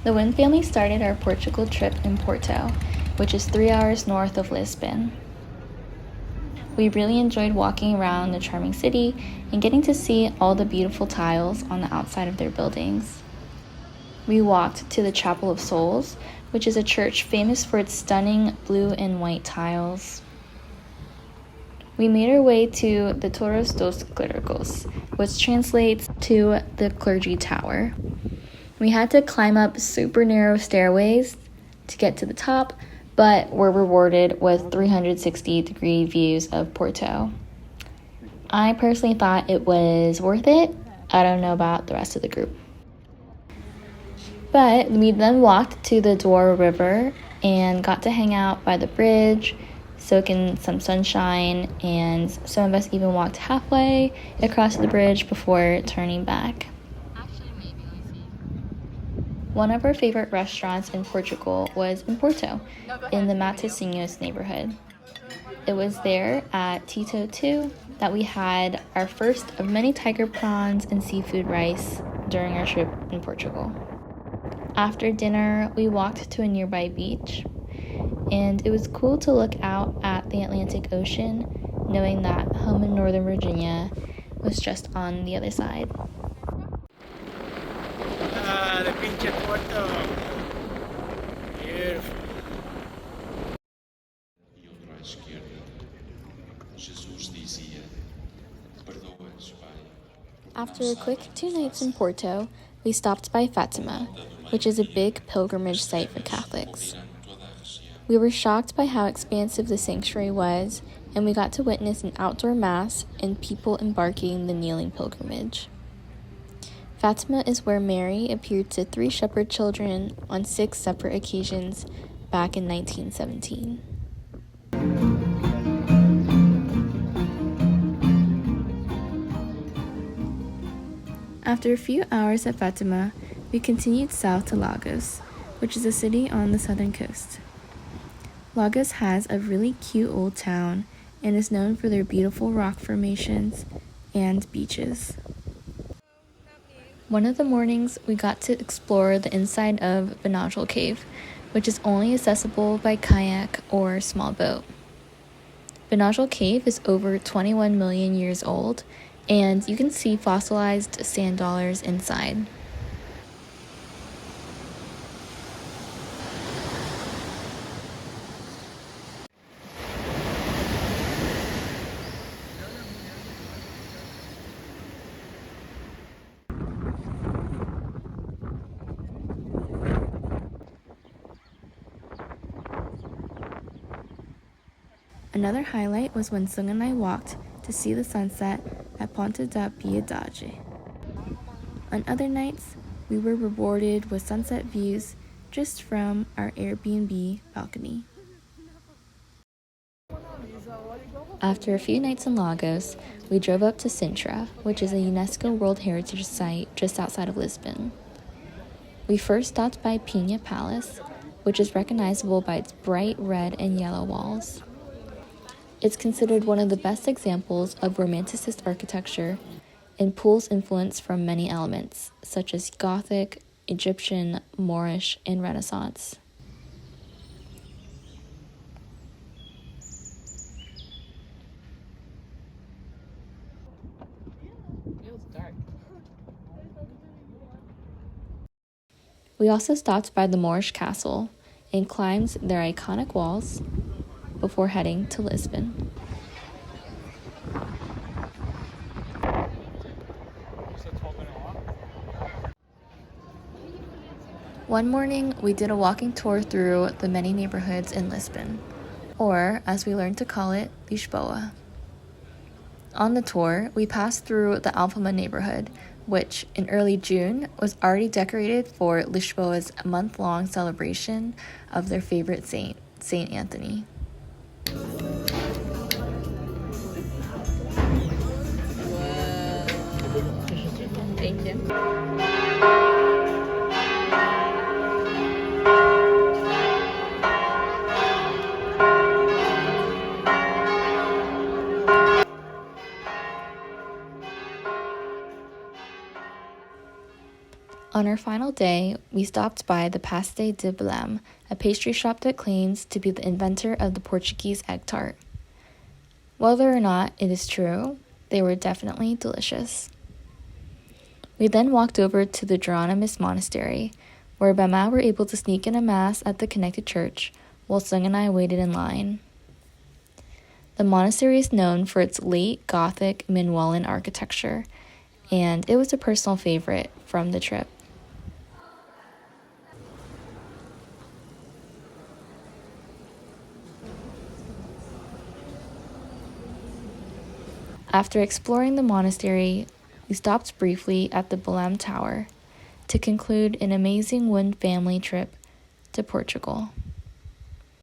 The Wynn family started our Portugal trip in Porto, which is 3 hours north of Lisbon. We really enjoyed walking around the charming city and getting to see all the beautiful tiles on the outside of their buildings. We walked to the Chapel of Souls, which is a church famous for its stunning blue and white tiles. We made our way to the Torres dos Clérigos, which translates to the clergy tower. We had to climb up super narrow stairways to get to the top, but were rewarded with 360-degree views of Porto. I personally thought it was worth it. I don't know about the rest of the group. But we then walked to the Douro River and got to hang out by the bridge, soak in some sunshine, and some of us even walked halfway across the bridge before turning back. One of our favorite restaurants in Portugal was in Porto, in the Matosinhos neighborhood. It was there at Tito 2 that we had our first of many tiger prawns and seafood rice during our trip in Portugal. After dinner, we walked to a nearby beach, and it was cool to look out at the Atlantic Ocean, knowing that home in Northern Virginia was just on the other side. The pinche Porto. Beautiful. E outro à esquerda. Jesus dizia: perdoa-os, Pai. After a quick 2 nights in Porto, we stopped by Fatima, which is a big pilgrimage site for Catholics. We were shocked by how expansive the sanctuary was, and we got to witness an outdoor mass and people embarking the kneeling pilgrimage. Fatima is where Mary appeared to 3 shepherd children on 6 separate occasions back in 1917. After a few hours at Fatima, we continued south to Lagos, which is a city on the southern coast. Lagos has a really cute old town and is known for their beautiful rock formations and beaches. One of the mornings, we got to explore the inside of Benajal Cave, which is only accessible by kayak or small boat. Benajal Cave is over 21 million years old, and you can see fossilized sand dollars inside. Another highlight was when Sung and I walked to see the sunset at Ponte da Piedade. On other nights, we were rewarded with sunset views just from our Airbnb balcony. After a few nights in Lagos, we drove up to Sintra, which is a UNESCO World Heritage Site just outside of Lisbon. We first stopped by Pina Palace, which is recognizable by its bright red and yellow walls. It's considered one of the best examples of Romanticist architecture and pulls influence from many elements, such as Gothic, Egyptian, Moorish, and Renaissance. We also stopped by the Moorish castle and climbed their iconic walls before heading to Lisbon. One morning, we did a walking tour through the many neighborhoods in Lisbon, or as we learned to call it, Lisboa. On the tour, we passed through the Alfama neighborhood, which in early June was already decorated for Lisboa's month-long celebration of their favorite saint, Saint Anthony. Thank you. On our our final day, we stopped by the Pastel de Belém, a pastry shop that claims to be the inventor of the Portuguese egg tart. Whether or not it is true, they were definitely delicious. We then walked over to the Geronimus Monastery, where Bama were able to sneak in a mass at the connected church, while Sung and I waited in line. The monastery is known for its late Gothic Minoan architecture, and it was a personal favorite from the trip. After exploring the monastery, we stopped briefly at the Belém Tower to conclude an amazing one family trip to Portugal.